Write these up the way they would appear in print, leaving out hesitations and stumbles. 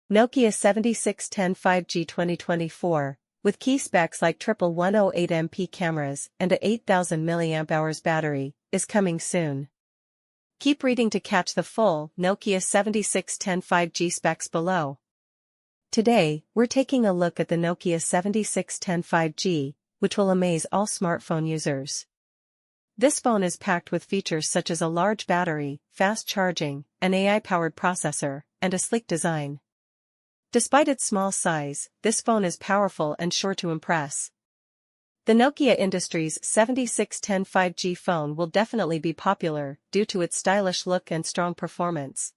Nokia 7610 5G 2024, with key specs like triple 108MP cameras and a 8000 mAh battery, is coming soon. Keep reading to catch the full Nokia 7610 5G specs below. Today, we're taking a look at the Nokia 7610 5G, which will amaze all smartphone users. This phone is packed with features such as a large battery, fast charging, an AI-powered processor, and a sleek design. Despite its small size, this phone is powerful and sure to impress. The Nokia Industries 7610 5G phone will definitely be popular due to its stylish look and strong performance.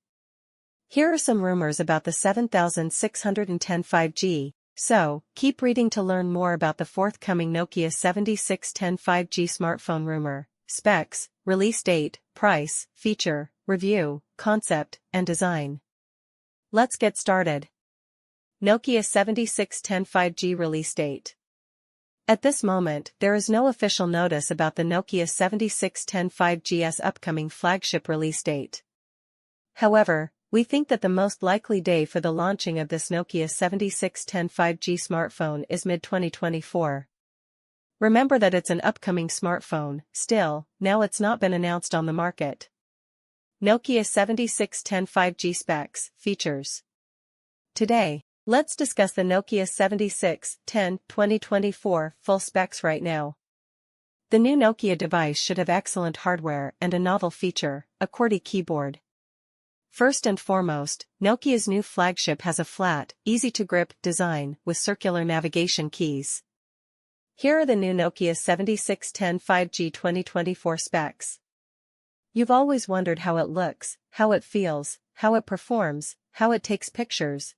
Here are some rumors about the 7610 5G, so keep reading to learn more about the forthcoming Nokia 7610 5G smartphone rumor, specs, release date, price, feature, review, concept, and design. Let's get started. Nokia 7610 5G release date. At this moment, there is no official notice about the Nokia 7610 5G's upcoming flagship release date. However, we think that the most likely day for the launching of this Nokia 7610 5G smartphone is mid-2024. Remember that it's an upcoming smartphone, still, now it's not been announced on the market. Nokia 7610 5G specs, features. Today, let's discuss the Nokia 7610 2024 full specs right now. The new Nokia device should have excellent hardware and a novel feature, a QWERTY keyboard. First and foremost, Nokia's new flagship has a flat, easy-to-grip design with circular navigation keys. Here are the new Nokia 7610 5G 2024 specs. You've always wondered how it looks, how it feels, how it performs, how it takes pictures,